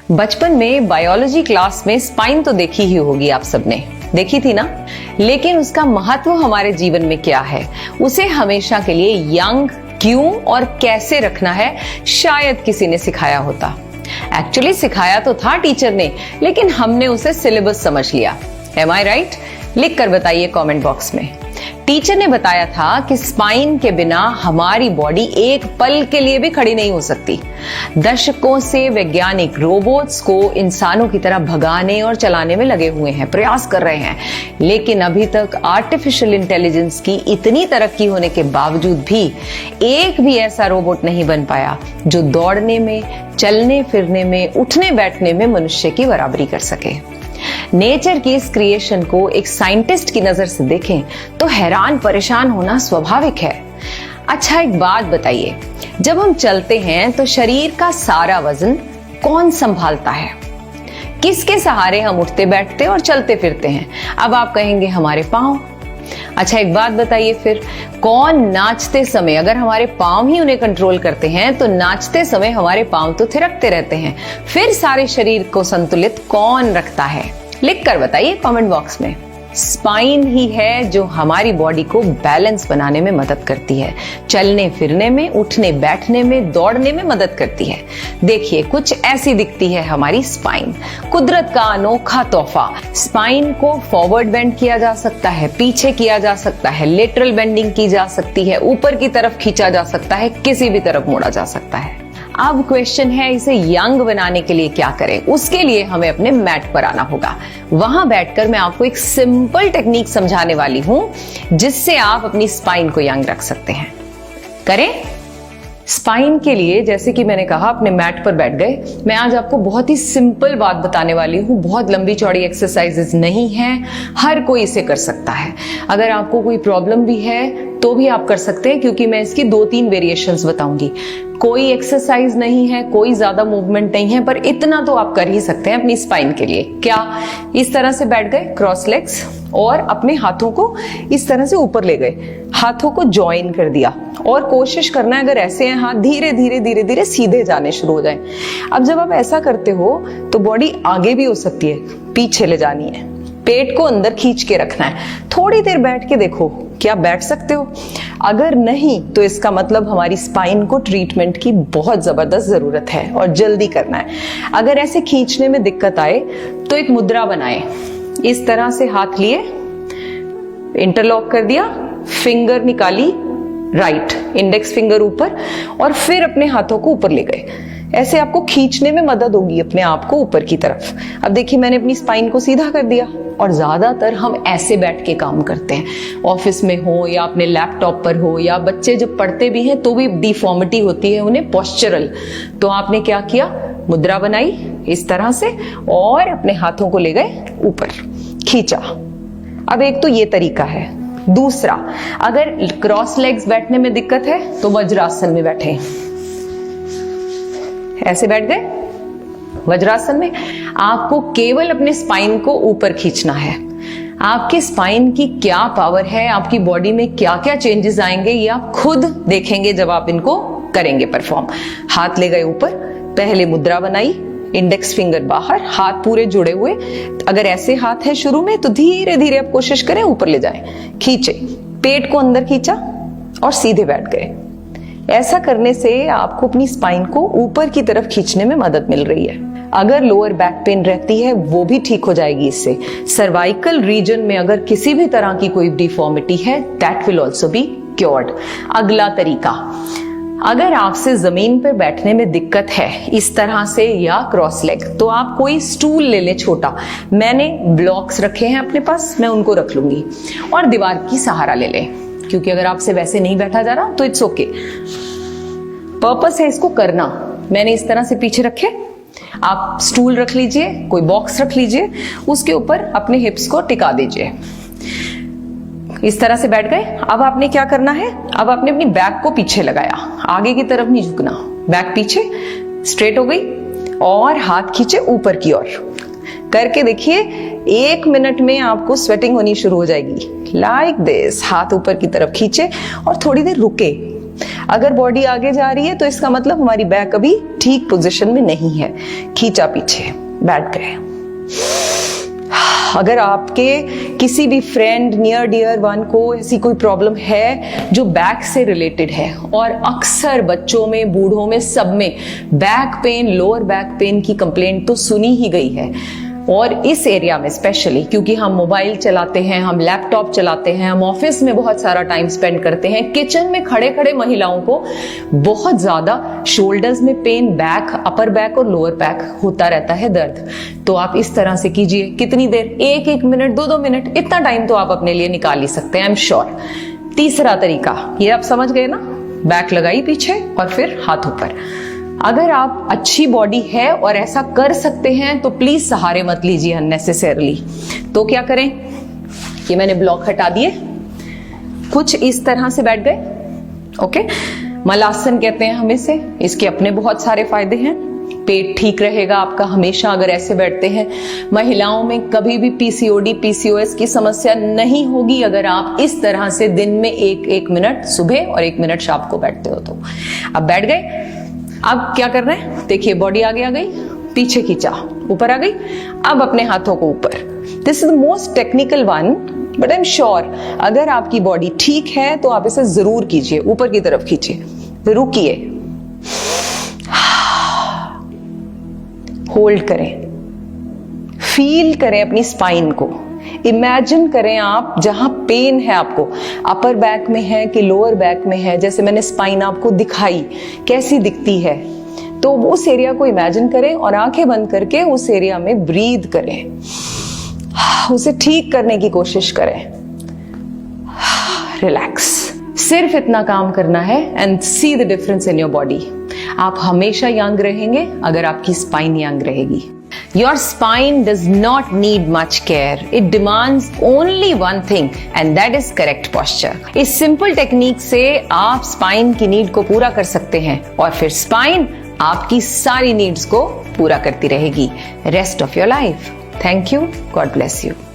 बचपन में biology class में स्पाइन तो देखी ही होगी आप सबने, देखी थी ना। लेकिन उसका महत्व हमारे जीवन में क्या है, उसे हमेशा के लिए यंग क्यों और कैसे रखना है, शायद किसी ने सिखाया होता। एक्चुअली सिखाया तो था टीचर ने, लेकिन हमने उसे सिलेबस समझ लिया। एम आई राइट? लिख कर बताइए कमेंट बॉक्स में। टीचर ने बताया था कि स्पाइन के बिना हमारी बॉडी एक पल के लिए भी खड़ी नहीं हो सकती। दशकों से वैज्ञानिक रोबोट्स को इंसानों की तरह भगाने और चलाने में लगे हुए हैं, प्रयास कर रहे हैं, लेकिन अभी तक आर्टिफिशियल इंटेलिजेंस की इतनी तरक्की होने के बावजूद भी एक भी ऐसा रोबोट नहीं बन पाया जो दौड़ने में, चलने फिरने में, उठने बैठने में मनुष्य की बराबरी कर सके। नेचर की इस क्रिएशन को एक साइंटिस्ट की नजर से देखें तो हैरान परेशान होना स्वाभाविक है। अच्छा, एक बात बताइए, जब हम चलते हैं तो शरीर का सारा वजन कौन संभालता है? किसके सहारे हम उठते बैठते और चलते फिरते हैं? अब आप कहेंगे हमारे पांव। अच्छा, एक बात बताइए फिर, कौन नाचते समय, अगर हमारे पांव ही उन्हें कंट्रोल करते हैं तो नाचते समय हमारे पांव तो थिरकते रहते हैं, फिर सारे शरीर को संतुलित कौन रखता है? लिख कर बताइए कमेंट बॉक्स में। स्पाइन ही है जो हमारी बॉडी को बैलेंस बनाने में मदद करती है, चलने फिरने में, उठने बैठने में, दौड़ने में मदद करती है। देखिए, कुछ ऐसी दिखती है हमारी स्पाइन, कुदरत का अनोखा तोहफा। स्पाइन को फॉरवर्ड बेंड किया जा सकता है, पीछे किया जा सकता है, लेटरल बेंडिंग की जा सकती है, ऊपर की तरफ खींचा जा सकता है, किसी भी तरफ मोड़ा जा सकता है। अब क्वेश्चन है, इसे यंग बनाने के लिए क्या करें? उसके लिए हमें अपने मैट पर आना होगा। वहां बैठकर मैं आपको एक सिंपल टेक्निक समझाने वाली हूं जिससे आप अपनी स्पाइन को यंग रख सकते हैं। करें? स्पाइन के लिए जैसे कि मैंने कहा, अपने मैट पर बैठ गए। मैं आज आपको बहुत ही सिंपल बात बताने वाली हूँ, बहुत लंबी चौड़ी एक्सरसाइजेस नहीं हैं, हर कोई इसे कर सकता है। अगर आपको कोई प्रॉब्लम भी है तो भी आप कर सकते हैं, क्योंकि मैं इसकी 2-3 वेरिएशंस बताऊंगी। कोई एक्सरसाइज नहीं है, कोई ज्यादा मूवमेंट नहीं है, पर इतना तो आप कर ही सकते हैं अपनी स्पाइन के लिए। क्या? इस तरह से बैठ गए क्रॉस लेग्स और अपने हाथों को इस तरह से ऊपर ले गए, हाथों को ज्वाइन कर दिया और कोशिश करना है, अगर ऐसे हैं हाथ, धीरे धीरे धीरे धीरे सीधे जाने शुरू हो जाए। अब जब आप ऐसा करते हो तो बॉडी आगे भी हो सकती है, पीछे ले जानी है, पेट को अंदर खींच के रखना है। थोड़ी देर बैठ के देखो, क्या बैठ सकते हो? अगर नहीं तो इसका मतलब हमारी स्पाइन को ट्रीटमेंट की बहुत जबरदस्त जरूरत है और जल्दी करना है। अगर ऐसे खींचने में दिक्कत आए तो एक मुद्रा बनाए, इस तरह से हाथ लिए, इंटरलॉक कर दिया, फिंगर निकाली, राइट इंडेक्स फिंगर ऊपर, और फिर अपने हाथों को ऊपर ले गए। ऐसे आपको खींचने में मदद होगी अपने आप को ऊपर की तरफ। अब देखिए, मैंने अपनी स्पाइन को सीधा कर दिया। और ज्यादातर हम ऐसे बैठ के काम करते हैं, ऑफिस में हो या अपने लैपटॉप पर हो, या बच्चे जब पढ़ते भी हैं तो भी डिफॉर्मिटी होती है उन्हें, पोस्चरल। तो आपने क्या किया? मुद्रा बनाई इस तरह से और अपने हाथों को ले गए ऊपर, खींचा। अब एक तो ये तरीका है। दूसरा, अगर क्रॉस लेग्स बैठने में दिक्कत है तो वज्रासन में बैठे। ऐसे बैठ गए वज्रासन में। आपको केवल अपने स्पाइन को ऊपर खींचना है। आपकी स्पाइन की क्या पावर है, आपकी बॉडी में क्या क्या चेंजेस आएंगे, ये आप खुद देखेंगे जब आप इनको करेंगे परफॉर्म। हाथ ले गए ऊपर, पहले मुद्रा बनाई, इंडेक्स फिंगर बाहर, हाथ पूरे जुड़े हुए। अगर ऐसे हाथ है शुरू में तो धीरे धीरे आप कोशिश करें ऊपर ले जाएं, खींचे, पेट को अंदर खींचा और सीधे बैठ गए। ऐसा करने से आपको अपनी स्पाइन को ऊपर की तरफ खींचने में मदद मिल रही है। अगर लोअर बैक पेन रहती है वो भी ठीक हो जाएगी इससे। सर्वाइकल रीजन में अगर किसी भी तरह की कोई डिफॉर्मिटी है, that will also be cured. अगला तरीका, अगर आपसे जमीन पर बैठने में दिक्कत है इस तरह से या क्रॉस लेग, तो आप कोई स्टूल ले ले छोटा। मैंने ब्लॉक्स रखे हैं अपने पास, मैं उनको रख लूंगी, और दीवार की सहारा ले लें, क्योंकि अगर आपसे वैसे नहीं बैठा जा रहा तो इट्स ओके। पर्पस है इसको करना। मैंने इस तरह से पीछे रखे, आप स्टूल रख लीजिए, कोई बॉक्स रख लीजिए, उसके ऊपर अपने हिप्स को टिका दीजिए। इस तरह से बैठ गए। अब आपने क्या करना है? अब आपने अपनी बैक को पीछे लगाया, आगे की तरफ नहीं झुकना, बैक पीछे स्ट्रेट हो गई और हाथ खींचे ऊपर की ओर। करके देखिए, 1 मिनट में आपको स्वेटिंग होनी शुरू हो जाएगी। लाइक दिस, हाथ ऊपर की तरफ खींचे और थोड़ी देर रुके। अगर बॉडी आगे जा रही है तो इसका मतलब हमारी बैक अभी ठीक पोजीशन में नहीं है। खींचा पीछे, बैठ गए। अगर आपके किसी भी फ्रेंड, नियर डियर वन को ऐसी कोई प्रॉब्लम है जो बैक से रिलेटेड है, और अक्सर बच्चों में, बूढ़ों में, सब में back pain, lower back pain की कंप्लेंट तो सुनी ही गई है। और इस एरिया में स्पेशली क्योंकि हम मोबाइल चलाते हैं, हम लैपटॉप चलाते हैं, हम ऑफिस में बहुत सारा टाइम स्पेंड करते हैं, किचन में खड़े खड़े महिलाओं को बहुत ज्यादा शोल्डर्स में पेन, बैक, अपर बैक और लोअर बैक होता रहता है दर्द। तो आप इस तरह से कीजिए। कितनी देर? 1-1 मिनट, 2-2 मिनट, इतना टाइम तो आप अपने लिए निकाल ही सकते हैं, आई एम श्योर। तीसरा तरीका, ये आप समझ गए ना, बैक लगाई पीछे और फिर हाथ ऊपर। अगर आप अच्छी बॉडी है और ऐसा कर सकते हैं तो प्लीज सहारे मत लीजिए अननेसेसरली। तो क्या करें? ये मैंने ब्लॉक हटा दिए, कुछ इस तरह से बैठ गए। ओके, मलासन कहते हैं हम इसे। इसके अपने बहुत सारे फायदे हैं। पेट ठीक रहेगा आपका हमेशा अगर ऐसे बैठते हैं। महिलाओं में कभी भी पीसीओडी, पीसीओएस की समस्या नहीं होगी अगर आप इस तरह से दिन में 1-1 मिनट सुबह और 1 मिनट शाम को बैठते हो तो। अब बैठ गए। अब क्या कर रहे हैं? देखिए, बॉडी आगे आ गई, पीछे खींचा, ऊपर आ गई। अब अपने हाथों को ऊपर। This is the most technical one, but I am sure अगर आपकी बॉडी ठीक है तो आप इसे जरूर कीजिए। ऊपर की तरफ खींचिए, रुकिए, होल्ड करें, फील करें अपनी स्पाइन को। इमेजिन करें आप जहां पेन है आपको, अपर बैक में है कि लोअर बैक में है। जैसे मैंने स्पाइन आपको दिखाई कैसी दिखती है, तो उस एरिया को इमेजिन करें और आंखें बंद करके उस एरिया में ब्रीद करें, उसे ठीक करने की कोशिश करें। रिलैक्स, सिर्फ इतना काम करना है and see the difference in your body. आप हमेशा यंग रहेंगे अगर आपकी स्पाइन यंग रहेगी। Your spine does not need much care. It demands only one thing and that is correct posture. इस simple टेक्निक से आप स्पाइन की नीड को पूरा कर सकते हैं और फिर स्पाइन आपकी सारी नीड्स को पूरा करती रहेगी rest of your life. Thank you. God bless you.